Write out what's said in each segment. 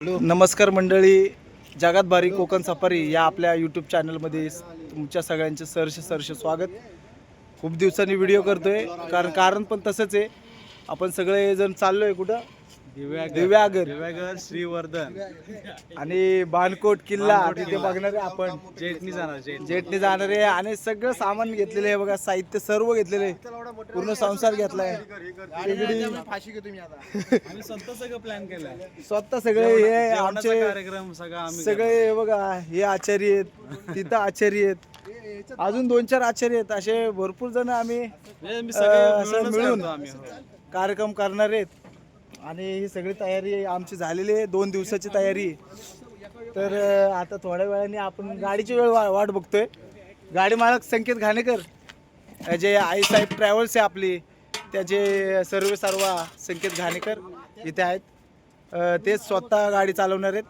नमस्कार मंडळी, जगात भारी कोकण सफारी या आपल्या यूट्यूब चॅनलमध्ये तुमच्या सगळ्यांचे सहर्ष स्वागत. खूप दिवसांनी व्हिडिओ करतोय कारण पण तसंच आहे. आपण सगळे जण चाललोय कुठं? दिव्यागर श्रीवर्धन आणि बाणकोट किल्ला तिथे बघणार आहे आपण. जेटनी जाणार आहे आणि सगळं सामान घेतलेलं आहे बघा, साहित्य सर्व घेतलेलं आहे, पूर्ण संसार घेतलाय. स्वतः सगळं प्लॅन केलं, स्वतः सगळे हे आमचे कार्यक्रम सगळे हे बघा, हे आचार्य आहेत, तिथं आचार्य आहेत, अजून 2-4 आचार्य आहेत, असे भरपूर जण आम्ही असं मिळून कार्यक्रम करणार आहेत. आणि ही सगळी तयारी आमची झालेली आहे, 2 दिवसाची तयारी. तर आता थोड्या वेळाने आपण गाडीची वेळ वाट बघतोय. गाडी मालक संकेत घाणेकर, जे आईसाहेब ट्रॅव्हल्स आहे आपली, त्याचे सर्व संकेत घाणेकर इथे आहेत. तेच स्वतः गाडी चालवणार आहेत.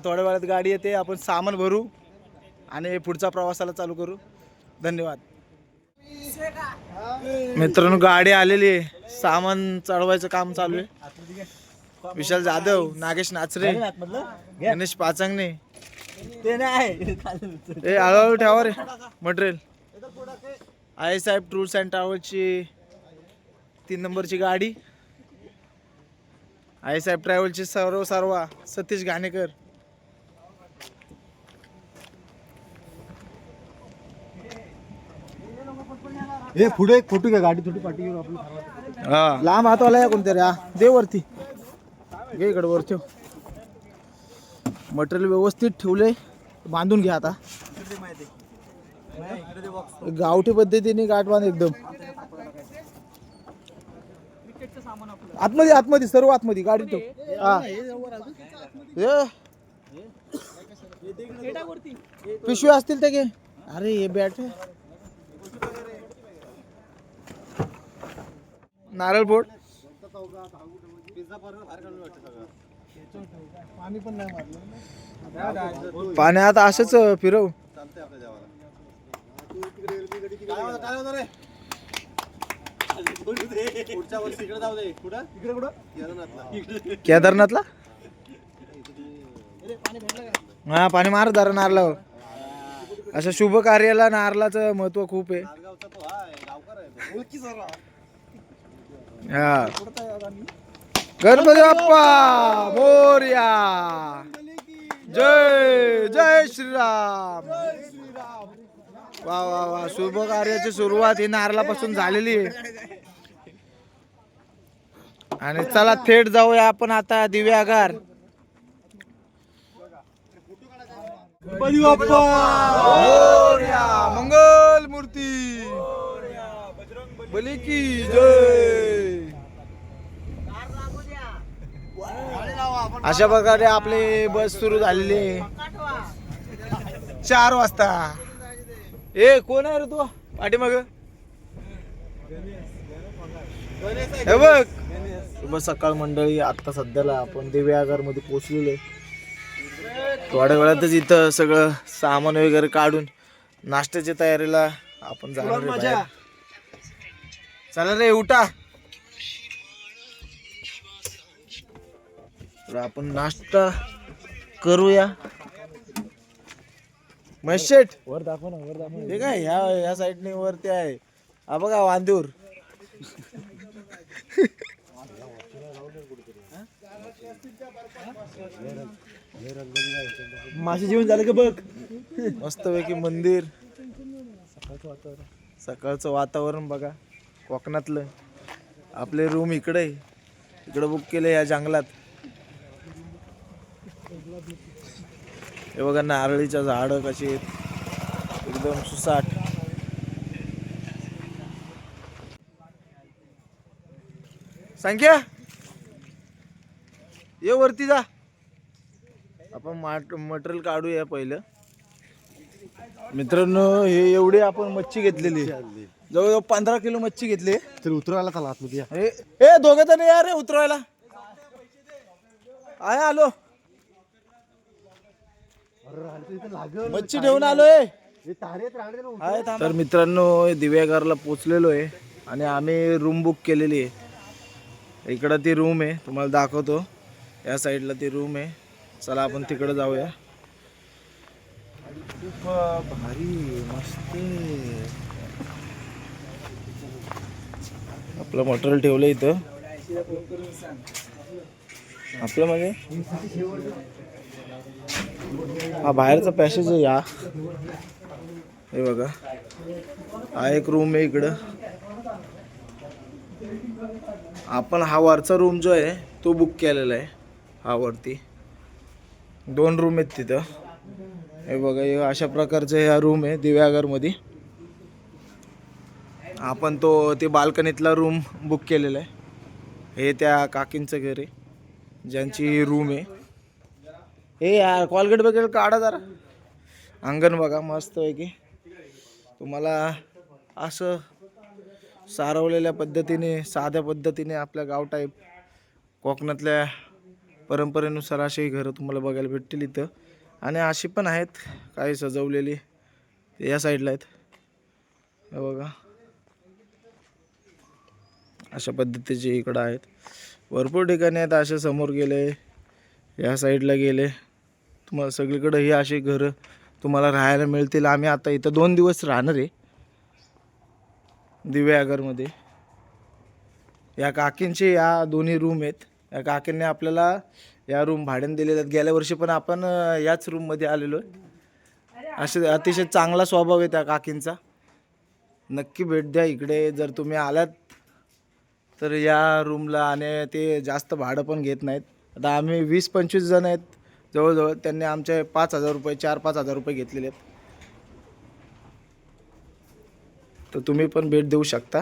थोड्या वेळात गाडी येते, आपण सामान भरू आणि पुढचा प्रवासाला चालू करू. धन्यवाद मित्रांनो. गाडी आलेली आहे, सामान चढवायचं काम चालू आहे. विशाल जाधव, नागेश नाचरे, गणेश पाचांगणे, हे हळूहळू ठेवा raw material. Aai Saheb tours and ट्रॅव्हल्सची 3 नंबरची गाडी, आई साहेब ट्रॅव्हलची सर्व सतीश घाणेकर. हे पुढे एक फोटो घ्या, गाडी थोडी पाठी घेऊन आपण. हा, लांब हातवाला आहे कोणतरी. हा, दे वरती, घे इकडे वर ठेव. मटेरियल व्यवस्थित ठेवले, बांधून घ्या. आता गावठी पद्धतीने गाठ बांध एकदम. आतमध्ये सर्व आतमध्ये गाडी ठेव. हा, पिशवी असतील ते घे. अरे हे बॅट, नारळ बोट, पाण्यात असंच फिरव. केदारनाथला हा, पाणी मार जरा नारळावर. अशा शुभ कार्याला नारळाचं महत्व खूप आहे. हा, गणपती बाप्पा मोरया. जय जय श्रीराम. वा वा वा, शुभ कार्याची सुरुवात ही नारळापासून झालेली आहे. आणि चला थेट जाऊया आपण आता दिव्यागार. गणपती बाप्पा मोरया, मंगल मूर्ती, बली की जय. अशा प्रकारे आपली बस सुरू झालेली आहे 4 वाजता. ए कोण आहे रे तू पाठीमाग? हे बघ. शुभ सकाळ मंडळी. आता सध्याला आपण दिव्यागार मध्ये पोहोचलेलो आहे. थोड्या वेळातच इथं सगळं सामान वगैरे काढून नाश्त्याच्या तयारीला आपण जाणार आहे. चला रे उठा. आपण नाश्ता करूया. मशेट वर दाखव ना, वर दाखव. हे काय ह्या साईडने वरती आहे. हा बघा वांदूर. मासे जेवण झालं का बघ. मस्तपैकी मंदिर, सकाळचं वातावरण बघा कोकणातलं. आपले रूम इकडे बुक केले या जंगलात. हे बघा नारळीच्या झाडं कशी आहेत, एकदम सुसाट. संख्या ये वरती जा. आपण मटेरियल काढूया पहिलं. मित्रांनो, हे एवढी आपण मच्छी घेतलेली, जवळजवळ 15 किलो मच्छी घेतली. तर उतरवायला चला आतमध्ये. हे दोघे जण या रे उतरवायला. आहे आलो, मच्छी ठेवून आलोय. तर मित्रांनो, दिव्यागारला पोचलेलो आहे आणि आम्ही रूम बुक केलेली आहे. इकडं ती रूम आहे, तुम्हाला दाखवतो. या साईडला ती रूम आहे. चला आपण तिकडे जाऊया. खूप भारी मस्त आपलं मटेरियल ठेवलं इथं. आपलं म्हणजे हा बाहेरचा पॅसेज आहे. या हे बघा, हा एक रूम आहे इकडं. आपण हा वरचा रूम जो आहे तो बुक केलेला आहे. हा वरती 2 रूम आहेत तिथं. हे बघा, हे अशा प्रकारचे ह्या रूम आहे दिव्यागरमध्ये. आपण ते बाल्कनीतला रूम बुक केलेला आहे. हे त्या काकींचं घर आहे ज्यांची रूम आहे. हे यार कॉलगेट बघेल काढा जरा. अंगण बघा मस्त आहे की. तुम्हाला असं सारवलेल्या पद्धतीने साध्या पद्धतीने आपल्या गाव टाईप कोकणातल्या परंपरेनुसार अशी घरं तुम्हाला बघायला भेटतील इथं. आणि अशी पण आहेत काही सजवलेली, या साईडला आहेत. हे बघा अशा पद्धतीचे इकडं आहेत. भरपूर ठिकाणी आहेत असे. समोर गेले, या साईडला गेले, तुम्हाला सगळीकडे ही अशी घरं तुम्हाला राहायला मिळतील. आम्ही आता इथं 2 दिवस राहणार आहे दिव्यागरमध्ये. या काकींचे या दोन्ही रूम आहेत. या काकींनी आपल्याला या रूम भाड्याने दिलेले आहेत. गेल्या वर्षी पण आपण याच रूममध्ये आलेलो आहे. असे अतिशय चांगला स्वभाव आहे त्या काकींचा. नक्की भेट द्या इकडे जर तुम्ही आलात तर या रूमला. आणि ते जास्त भाडं पण घेत नाहीत. आता आम्ही 20-25 जण आहेत जवळजवळ. त्यांनी आमचे 5,000 रुपये 4-5 हजार रुपये घेतलेले आहेत. तर तुम्ही पण भेट देऊ शकता.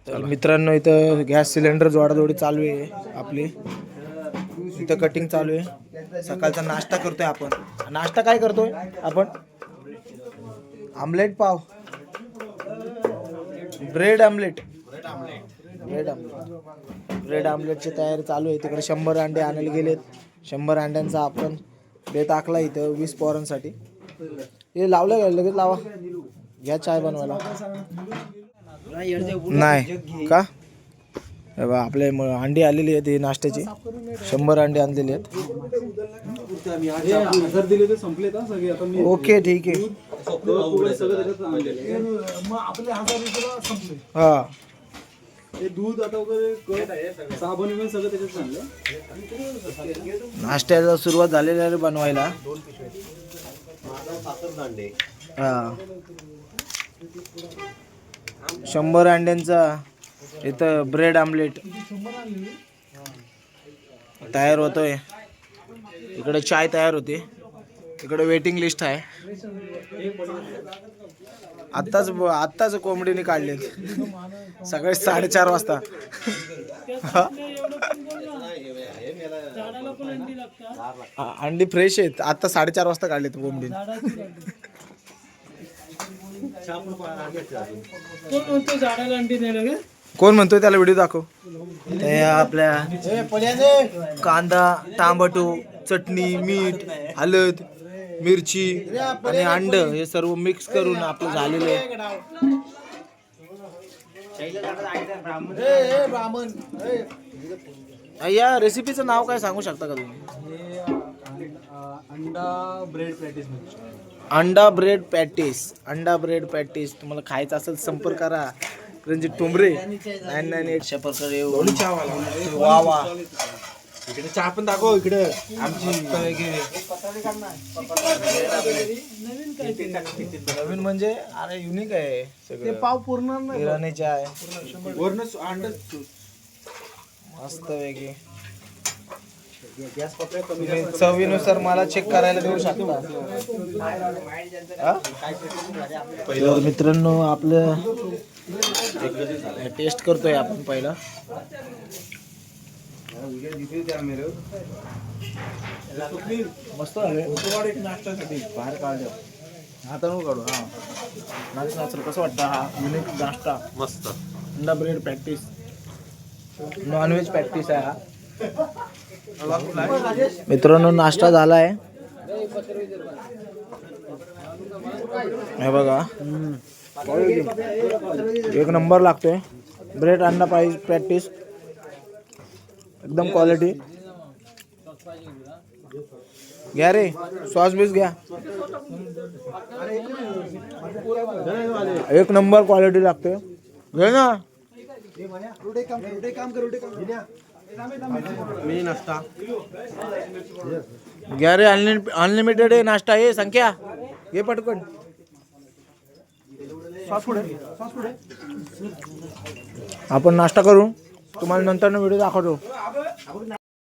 तर मित्रांनो, इथं गॅस सिलेंडर जोडाजोडी चालू आहे आपली. इथं कटिंग चालू आहे. सकाळचा नाश्ता करतोय आपण. नाश्ता काय करतोय आपण? आमलेट पाव, ब्रेड आमलेट. ब्रेड आमलेटची तयारी चालू आहे. तिकडे 100 अंडे आणायला गेलेत. 100 अंड्यांचा आपण बेत आखला इथं 20 पोरांसाठी. हे लावलं का? लगेच लावा. घ्या चाय बनवायला. नाही का? बा आपले अंडी आलेली आहेत. ही नाश्त्याची 100 अंडी आणलेली आहेत. ओके ठीक आहे. हा दूध आता वगैरे साबण सगळं त्याच्यात आणलं. नाश्त्याला सुरुवात झालेली आहे बनवायला. हा 100 अंड्यांचा इथं ब्रेड आमलेट तयार होतोय. इकडे चाय तयार होते. इकडे वेटिंग लिस्ट आहे. आत्ताच कोंबडीने काढले सकाळी 4:30 वाजता. अंडी फ्रेश आहेत. आता 4:30 वाजता काढले कोंबडीने. कोण म्हणतोय त्याला व्हिडिओ दाखव. हे आपल्या कांदा, टांबटू, चटणी, मीठ, हळद, मिरची आणि अंड हे सर्व मिक्स करून आपलं झालेलं आहे. या रेसिपीचं नाव काय सांगू शकता का तुम्ही? अंडा ब्रेड पॅटीस. अंडा ब्रेड पॅटीस. अंडा ब्रेड पॅटीस तुम्हाला खायचं असेल संपर्क करा. रणजित टोंबरे 998 प्रकारे. वा वा. इकडे चहा पण दाखव. इकडे आमची नवीन म्हणजे अरे युनिक आहे सगळं. पाव पूर्ण इराणी चहा मस्त वेगळी. चवीनुसार मला चेक करायला देऊ शकता. तर मित्रांनो, आपलं टेस्ट करतोय आपण पहिला. मस्त आहे. बाहेर काढलं आता नको काढू. हा नाच कसं वाटतं हा युनिक नाश्ता? मस्त. अंडा ब्रेड पॅटीस नॉनव्हेज पॅटीस आहे हा. मित्रांनो, नाश्ता झालाय. हे बघा एक नंबर लागतोय. ब्रेड अंडा पॅटीस एकदम क्वालिटी. घ्या रे सॉस बीस घ्या. एक नंबर क्वालिटी लागते. घे ना. घ्या रे. अनलिमिटेड आहे नाश्ता. आहे संख्या घे पटकन. आपण नाश्ता करू. तुम्हाला नंतर व्हिडिओ दाखवतो.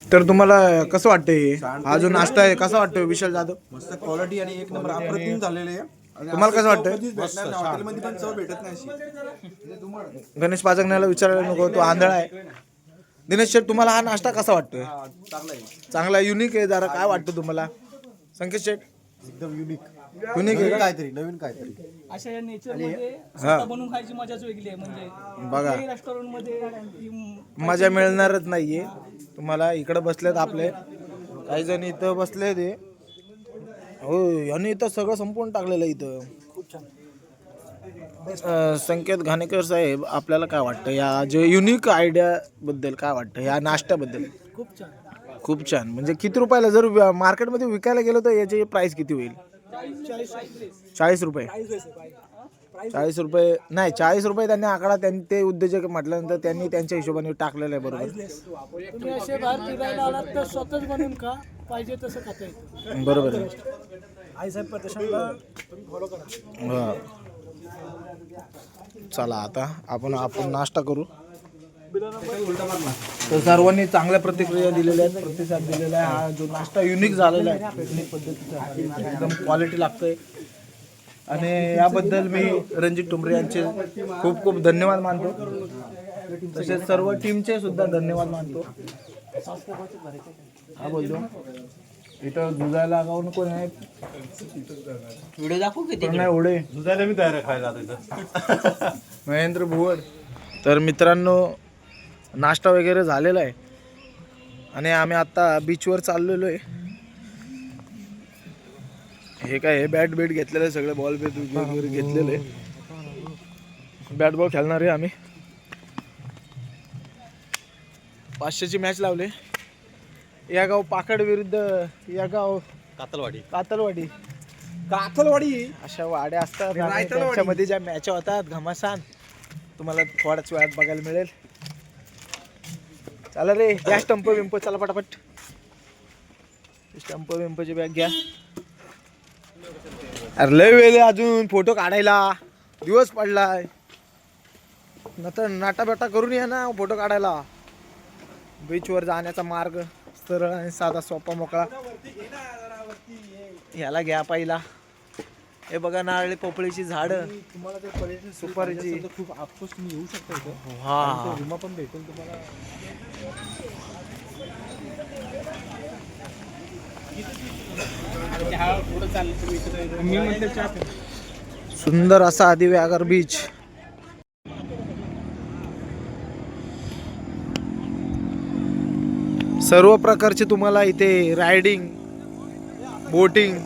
तर तुम्हाला कसं वाटतंय हा जो नाश्ता आहे कसा वाटतोय विशाल जाधव? मस्त क्वालिटी आणि एक नंबर अप्रतिम झालेले आहे. तुम्हाला कसं वाटतंय? हॉटेलमध्ये पण चव भेटत नाही अशी. गणेश पाजगण्याला विचारायला नको, तो आंधळा आहे. दिनेश शेठ तुम्हाला हा नाश्ता कसा वाटतोय? चांगला युनिक आहे. जरा काय वाटतं तुम्हाला संकेत शेठ? एकदम युनिक आहे का? काहीतरी नवीन काहीतरी. अशा या नेचर मध्ये स्वतः बनवून खायची मजाच वेगळी आहे. म्हणजे बघा रेस्टॉरंट मध्ये मजा मिळणारच नाहीये तुम्हाला. इकडे बसलेत आपले काही जण इथं बसले ते. हो यांनी इथं सगळं संपवून टाकलेलं इथं. खूप छान. संकेत घाणेकर साहेब आपल्याला काय वाटतं या जे युनिक आयडिया बद्दल? काय वाटतं या नाश्त्याबद्दल? खूप छान. खूप छान. म्हणजे किती रुपयाला जर मार्केटमध्ये विकायला गेलो तर याची प्राइस किती होईल? 40 रुपये. 40 रुपये नाही, 40 रुपये त्यांनी आकडा ते उद्योजक म्हटल्यानंतर त्यांनी त्यांच्या हिशोबाने टाकलेलं आहे. बरोबर. तुम्ही असे बाहेर फिरायला आलात तर स्वतःच बनवून खा. पाहिजे तसं खाता येतं. बरोबर आहे. आईसाहेब प्रदर्शनला तुम्ही फॉलो करा. हा. चला आता आपण नाश्ता करू. तर सर्वांनी चांगल्या प्रतिक्रिया दिलेल्या आहेत, प्रतिसाद दिलेला आहे. हा जो नाश्ता युनिक झालेला आहे, युनिक पद्धतीचा एकदम क्वालिटी लागतोय. आणि याबद्दल मी रणजित टुमरे यांचे खूप खूप धन्यवाद मानतो. तसेच सर्व टीमचे सुद्धा धन्यवाद मानतो. हा बोलतो इथं दुधायला गाऊन कोण आहे? व्हिडिओ दाखवू किती नाही ओढे दुधायला मी तयार खायला महेंद्र भुवड. तर मित्रांनो नाश्ता वगैरे झालेला आहे आणि आम्ही आता बीचवर चाललेलो आहे. हे काय आहे बॅट बीट घेतलेलं आहे, सगळे बॉल बेट वगैरे घेतलेले आहे. बॅट बॉल खेळणार आहे आम्ही. 500ची मॅच लावले. या गाव पाकड विरुद्ध या गाव कातलवाडी अशा वाड्या असतात. आणि त्यांच्यामध्ये ज्या मॅच होतात घमासान तुम्हाला थोड्याच वेळात बघायला मिळेल. चला रे घ्या स्टंप विंप. चला पटापट स्टंप विंपची बॅग घ्या. अरे लय वेळ अजून फोटो काढायला. दिवस पडलाय. नंतर नाटाबेटा करून या ना फोटो काढायला. बीचवर जाण्याचा मार्ग सरळ आणि साधा सोपा मोकळा. ह्याला घ्या पहिला. हे बघा नारळी पोपळीची झाडं, सुपारीची. खूप आसपास तुम्ही येऊ शकता इथं. हा विमा पण भेटेल तुम्हाला. सुंदर असा आदिव्यागर बीच. सर्व प्रकारचे तुम्हाला इथे रायडिंग बोटिंग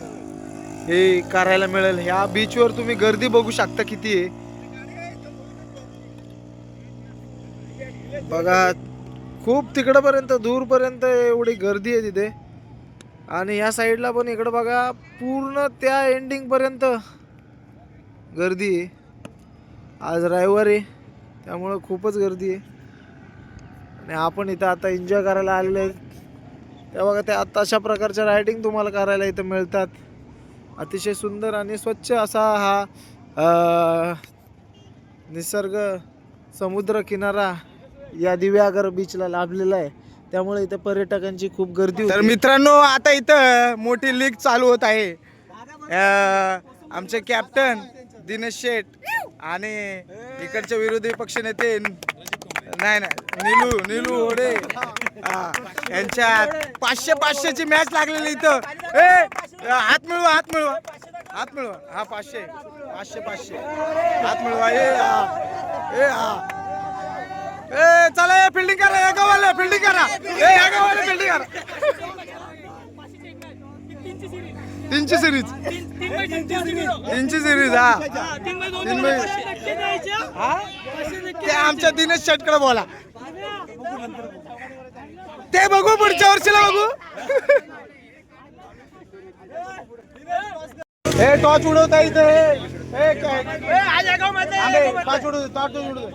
हे करायला मिळेल. ह्या बीचवर तुम्ही गर्दी बघू शकता किती आहे बघा. खूप तिकडपर्यंत दूरपर्यंत एवढी गर्दी आहे तिथे. आणि या साईडला पण इकडं बघा पूर्ण त्या एंडिंग पर्यंत गर्दी आहे. आज रविवार आहे त्यामुळं खूपच गर्दी आहे. आणि आपण इथं आता एन्जॉय करायला आलेले आहेत. त्या बघा त्या आता अशा प्रकारच्या रायडिंग तुम्हाला करायला इथं मिळतात. अतिशय सुंदर आणि स्वच्छ असा हा निसर्ग समुद्र किनारा या दिव्यागर बीचला लाभलेला आहे. त्यामुळे इथं पर्यटकांची खूप गर्दी होती. तर मित्रांनो आता इथं मोठी लीग चालू होत आहे. आमचे कॅप्टन दिनेश शेठ आणि इकडचे विरोधी पक्ष नेते नाही नीलू होडे यांच्यात 500ची मॅच लागलेली इथं. हात मिळवा हा 500 हात मिळवा. चला फिल्डिंग करा. या गावाला फिल्डिंग करा. फिल्डिंग करा. 3ची सिरीज हा 3 ते आमच्या दिनेश शेटकडे बोला. ते बघू पुढच्या वर्षीला बघू. हे टॉर्च उडवता इथे टॉर्च उडवतो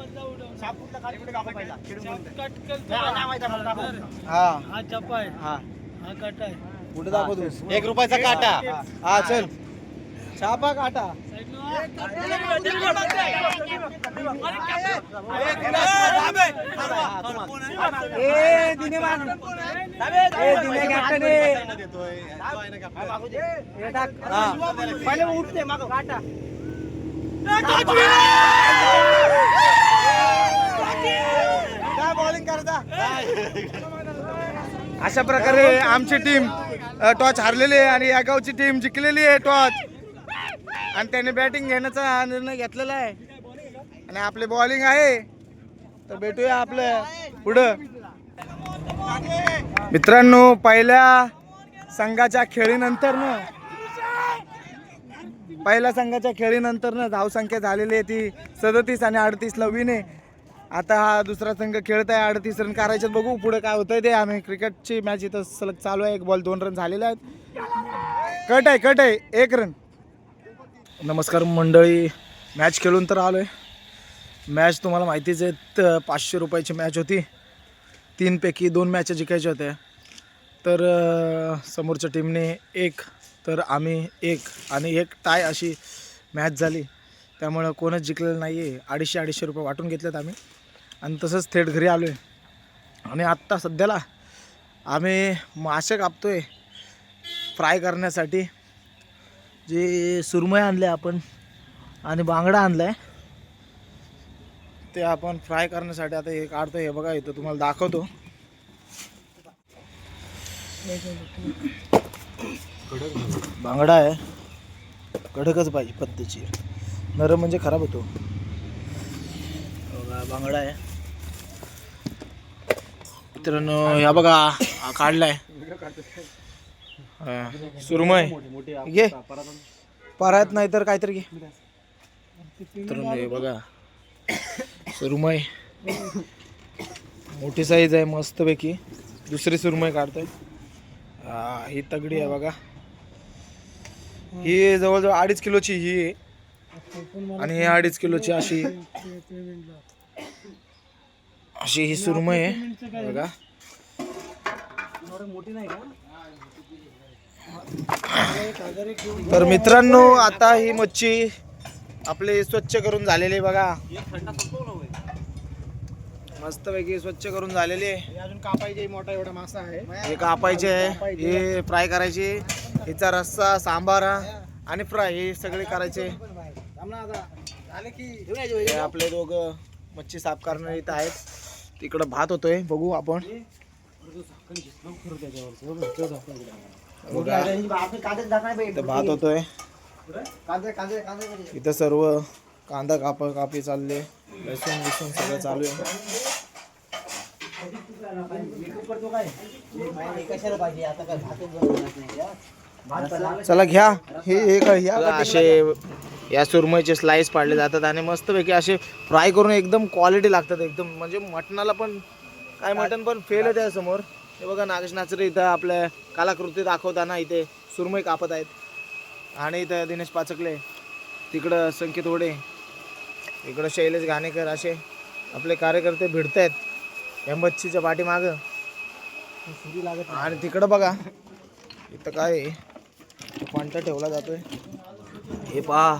हा हा चपा आहे हा हा काटा आहे कुठे दाखव तू 1 रुपयाचा काटा हा चल छापा काटा उठते मागं काटा काय बॉलिंग करता अशा प्रकारे आमची टीम टॉस हारलेली आहे आणि या गावची टीम जिंकलेली आहे टॉस आणि त्याने बॅटिंग घेण्याचा निर्णय घेतलेला आहे आणि आपली बॉलिंग आहे तर भेटूया आपलं पुढं मित्रांनो. पहिल्या संघाच्या खेळीनंतर धावसंख्या झालेली आहे ती 37 आणि 38ला विन आहे. आता हा दुसरा संघ खेळत आहे 38 रन करायचे. बघू पुढे काय होतंय ते. आम्ही क्रिकेटची मॅच इथं सलग चालू आहे. 1 बॉल 2 रन झालेले आहेत. कट आहे 1 रन. नमस्कार मंडळी, मॅच खेळून तर आलो आहे. मॅच तुम्हाला माहितीच आहे 500 रुपयाची मॅच होती. 3 पैकी 2 मॅच जिंकायच्या होत्या. तर समोरच्या टीमने 1 तर आम्ही 1 आणि 1 टाय अशी मॅच झाली. त्यामुळं कोणच जिंकलेलं नाही आहे. 250 रुपये वाटून घेतलेत आम्ही आणि तसंच थेट घरी आलो आहे. आणि आत्ता सध्याला आम्ही मासे कापतो आहे फ्राय करण्यासाठी. जे सुरमई आणले आपण आणि बांगडा आणला आहे ते आपण फ्राय करण्यासाठी आता हे काढतो. हे बघा इथं तुम्हाला दाखवतो. बांगडा आहे, कडकच पाहिजे पत्तीची, नरम म्हणजे खराब होतो. बघा बांगडा आहे मित्रांनो. ह्या बघा हा काढलाय सुरमई. घे परात नाही तर काहीतरी घे मित्रांनो. हे बघा सुरमई मोठी साईज आहे मस्तपैकी. दुसरी सुरमई काढतोय. ही तगडी आहे बघा. ही जवळजवळ 2.5 किलोची ही आहे आणि ही 2.5 किलोची अशी ही सुरमई आहे बघा. तर मित्रांनो आता ही मच्छी आपली स्वच्छ करून झालेली आहे बघा. मस्तपैकी स्वच्छ करून झालेली आहे. अजून कापायचे मोठा एवढा मासा आहे. हे कापायचे आहे, हे फ्राय करायचे. हिचा रस्सा, सांबारा आणि फ्राय हे सगळे करायचे. हे आपले दोघं मच्छी साफ करणारे इथं आहेत. तिकडं भात होतोय, बघू आपण. इथं भात होतोय. इथं सर्व कांदा कापी चालले, लसूण सगळं चालू आहे. चला घ्या. हे असे या सुरमईचे स्लाइस पाडले जातात आणि मस्तपैकी असे फ्राय करून एकदम क्वालिटी लागतात. एकदम म्हणजे मटणाला पण काय मटण पण फेल आहे त्यासमोर. हे बघा नागेश नाचरे इथं आपल्या कलाकृती दाखवताना इथे सुरमई कापत आहेत. आणि इथं दिनेश पाचकले, तिकडं संकेत ओढे, इकडं शैलेश घाणेकर असे आपले कार्यकर्ते भिडत आहेत या मच्छीच्या पाठीमागं. आणि तिकडं बघा इथं काय पांटा ठेवला जातोय. हे पहा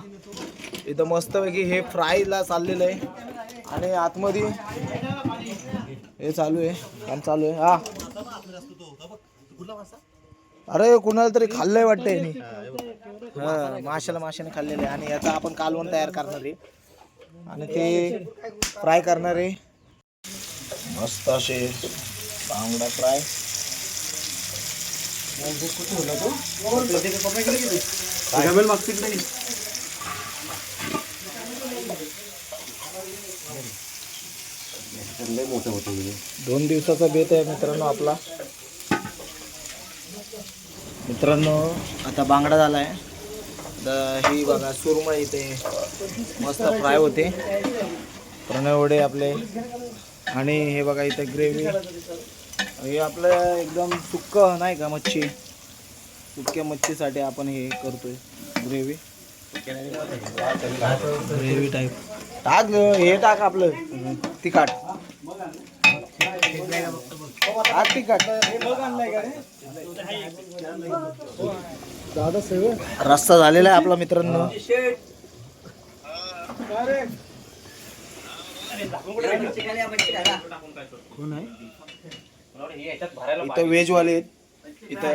इथं मस्तपैकी हे फ्रायला चाललेलं आहे आणि आतमध्ये हे चालू आहे, काम चालू आहे. हा अरे कुणाला तरी खाल्लंय वाटतंय यांनी. माशाने खाल्लेलं आहे आणि याचा आपण कालवण तयार करणार आहे आणि ते फ्राय करणार आहे. मस्त असे बांगडा फ्राय. दोन दिवसाचा बेत आहे मित्रांनो आपला. मित्रांनो आता बांगडा झालाय. ही बघा सुरमई इथे मस्त फ्राय होते. प्रणय वडे आपले आणि हे बघा इथे ग्रेव्ही. हे आपलं एकदम सुक्क नाही का मच्छी, सुक्या मच्छीसाठी आपण हे करतोय. ग्रेव्ही ग्रेव्ही टाईप टाक हे टाक आपलं तिखट टाक तिखट रस्सा झालेला आहे आपला मित्रांनो. इथं व्हेजवाले आहेत. इथं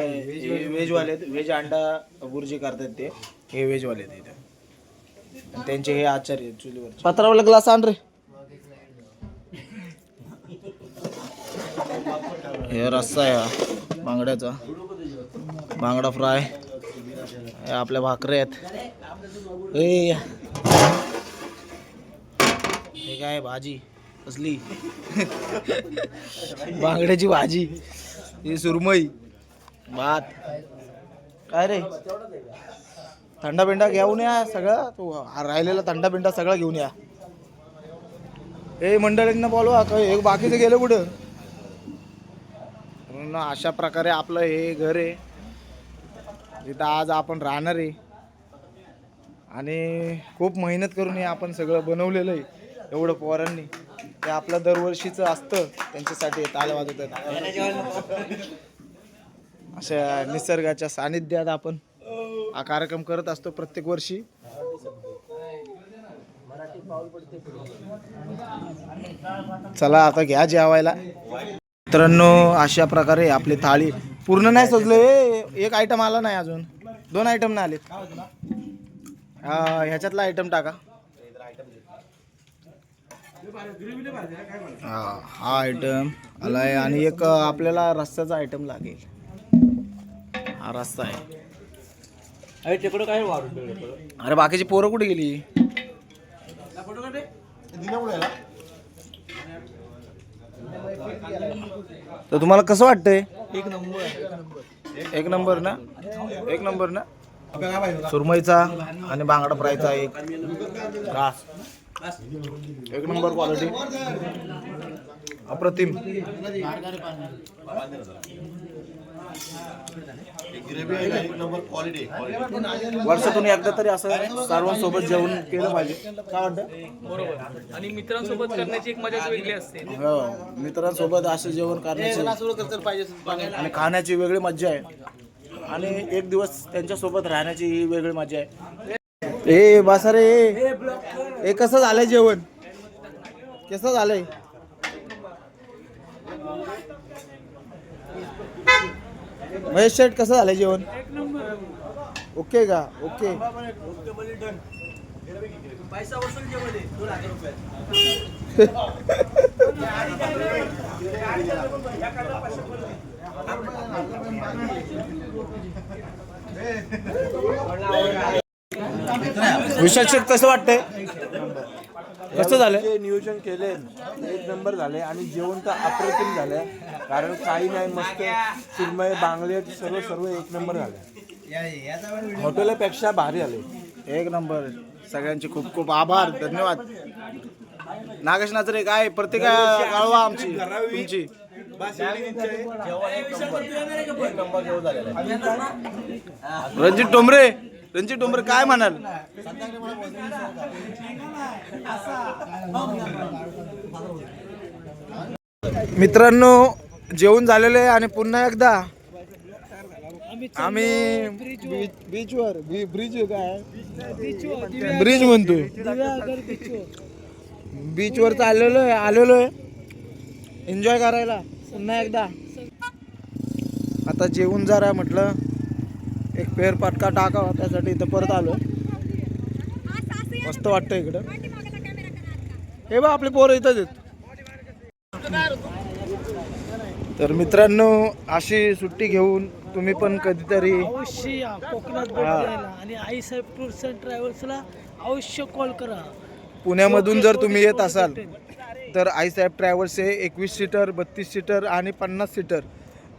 व्हेजवाले आहेत. व्हेज अंडा बुर्जी करतात ते. हे व्हेजवाले आहेत इथं. त्यांचे हे आचार्य आहेत चुलीवर. पत्रावाला ग्लास आण रे. हे रस्सा आहे बांगड्याचा. बांगडा फ्राय. हे आपल्या भाकऱ्या आहेत. हे काय भाजी असली बांगड्याची भाजी. ही सुरमई भात. काय रे थंडा बिंडा घेऊन या सगळं. तू राहिलेला थंडा बिंडा सगळा घेऊन या. हे मंडळींना बोलवा. एक बाकीचं गेलं कुठं. म्हणून अशा प्रकारे आपलं हे घर आहे जिथं आज आपण राहणार आहे. आणि खूप मेहनत करून हे आपण सगळं बनवलेलं आहे. एवढं पोरांनी ते आपलं दरवर्षीचं असतं त्यांच्यासाठी ताल वाजवतात. अशा निसर्गाच्या सानिध्यात आपण हा कार्यक्रम करत असतो प्रत्येक वर्षी. चला आता घ्या जेवायला मित्रांनो. अशा प्रकारे आपली थाळी पूर्ण नाही सजले. एक आयटम आला नाही अजून. 2 आयटम नाही आलेत. ह्याच्यातला आयटम टाका. हा आयटम आलाय. आणि एक आपल्याला रस्त्याचा आयटम लागेल. हा रस्ता आहे. अरे बाकीची पोरं कुठे गेली. तर तुम्हाला कसं वाटतंय. एक नंबर ना. एक नंबर ना. सुरमईचा आणि बांगडा फ्रायचा एक घास. एक नंबर क्वालिटी अप्रतिम. वर्षातून एकदा तरी असं सर्वांसोबत जेवण केलं पाहिजे. काय वाटतं. बरोबर. आणि मित्रांसोबत करण्याची एक मजाच वेगळी असते. हो मित्रांसोबत असं जेवण करण्याची आणि खाण्याची वेगळी मज्जा आहे. आणि एक दिवस त्यांच्यासोबत राहण्याची ही वेगळी मजा आहे. ए बासा रे. हे कसं झालंय जेवण. कसं झालंय. महेश शेठ कसं झालंय जेवण. ओके का. ओके. विशाल शेठ कसं वाटतंय. कसं झालं. नियोजन केले एक नंबर झाले. आणि जेवण तर अप्रतिम झालंय. कारण काही नाही मस्त सुरमई बांगडे सर्व एक नंबर झाले. हॉटेलपेक्षा भारी आले. एक नंबर. सगळ्यांचे खूप खूप आभार धन्यवाद. नागेश नाचरे काय प्रत्येका कळवा आमची तुमची. रणजित टोंबरे काय म्हणाल. मित्रांनो जेवण झालेलं आहे. आणि पुन्हा एकदा आम्ही बीचवर ब्रिज काय ब्रिज म्हणतोय. बीचवर चाललेलो आहे. आलेलो आहे एन्जॉय करायला पुन्हा एकदा. आता जेवून जरा म्हटलं एक फेरफटका टाकावा त्यासाठी इथं परत आलो. मस्त वाटतं इकडं. हे बा आपले पोरं इथंच आहेत. तर मित्रांनो अशी सुट्टी घेऊन तुम्ही पण कधीतरी अवश्य या कोकणात भेट द्यायला. आणि आईसाहेब टूर्स अँड ट्रॅव्हल्सला अवश्य कॉल करा. पुण्यामधून जर तुम्ही येत असाल तर आईसाहेब ट्रॅव्हल्स हे 21 सीटर 32 सीटर आणि 50 सीटर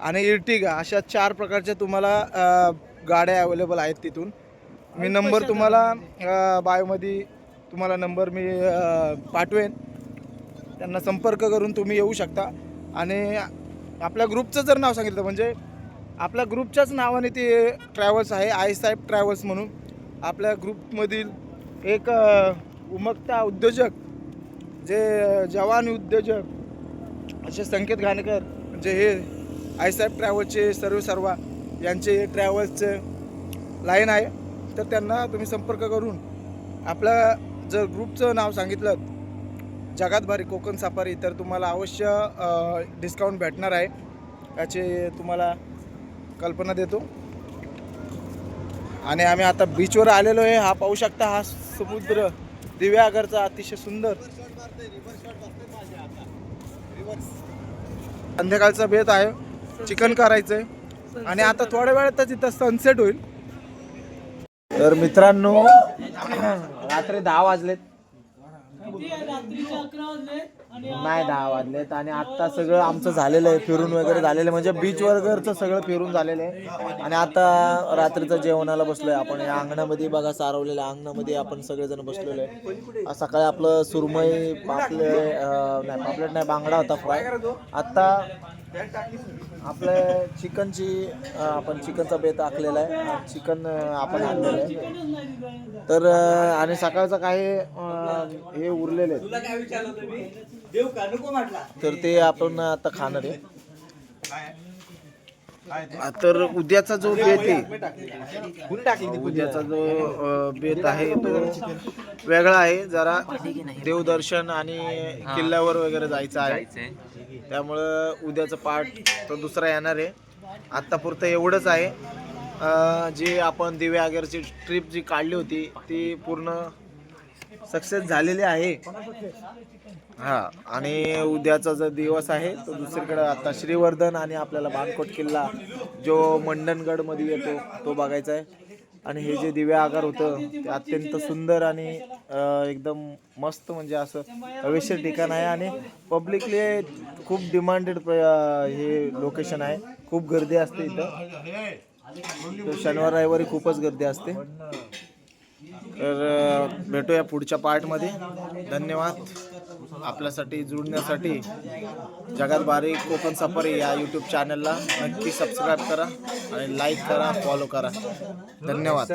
आणि इर्टिगा अशा 4 प्रकारच्या तुम्हाला गाड्या अवेलेबल आहेत तिथून. मी नंबर तुम्हाला बायोमध्ये तुम्हाला नंबर मी पाठवेन. त्यांना संपर्क करून तुम्ही येऊ शकता. आणि आपल्या ग्रुपचं जर नाव सांगितलं म्हणजे आपल्या ग्रुपच्याच नावाने ते ट्रॅव्हल्स आहे आईसाहेब ट्रॅव्हल्स म्हणून. आपल्या ग्रुपमधील एक उमगता उद्योजक, जे जवान उद्योजक असे संकेत घाणेकर, म्हणजे हे आईसाहेब ट्रॅव्हल्सचे सर्वा यांचे ट्रॅव्हल्सचे लाईन आहे. तर त्यांना तुम्ही संपर्क करून आपल्या जर ग्रुपचं नाव सांगितलं जगात भारी कोकण सफारी, तर तुम्हाला अवश्य डिस्काउंट भेटणार आहे, याची तुम्हाला कल्पना देतो. आणि आम्ही आता बीचवर आलेलो आहे. हा पाहू शकता, हा समुद्र दिव्यागरचा अतिशय सुंदर संध्याकाळचा बेत आहे. चिकन करायचंय आणि आता थोड्या वेळातच इथं सनसेट होईल. तर मित्रांनो, रात्री 10 वाजलेत, नाही 10 वाजलेत आणि आत्ता सगळं आमचं झालेलं आहे, फिरून वगैरे झालेलं, म्हणजे बीच वगैरेचं सगळं फिरून झालेलं आहे. आणि आता रात्रीचं जेवणाला बसलोय आपण या अंगणामध्ये. बघा, सारवलेल्या अंगणामध्ये आपण सगळेजण बसलेलो आहे. सकाळी आपलं सुरमई पापलेट नाही बांगडा होता फ्राय. आत्ता आपल्या आपण चिकनचा बेत आखलेला आहे, चिकन आपण आणलेलं आहे. तर आणि सकाळचं काही हे उरलेले तर ते आपण आता खाणार आहे. तर उद्याचा जो बेत आहे, उद्याचा जो बेत आहे तो वेगळा आहे. जरा देवदर्शन आणि किल्ल्यावर वगैरे जायचं आहे, त्यामुळं उद्याचं पार्ट तो दुसरा येणार आहे. आत्तापुरतं एवढंच आहे. जी आपण दिव्यागरची ट्रिप जी काढली होती ती पूर्ण सक्सेस झालेली आहे. आणि उद्याचा जो दिवस आहे तो दुसरीकडे आता श्रीवर्धन आणि आपल्याला बाणकोट किल्ला जो मंडणगडमध्ये येतो तो बघायचा आहे. आणि हे जे दिव्यागर होतं ते अत्यंत सुंदर आणि एकदम मस्त, म्हणजे असं हवेशीर ठिकाण आहे आणि पब्लिकली खूप डिमांडेड हे लोकेशन आहे. खूप गर्दी असते इथं, शनिवार रविवारी खूपच गर्दी असते. तर भेटूया पुढच्या पार्टमध्ये. धन्यवाद आपल्यासाठी जुळण्यासाठी. जगात भारी कोकण सफारी या यूट्यूब चॅनलला नक्की सबस्क्राईब करा आणि लाईक करा, फॉलो करा. धन्यवाद.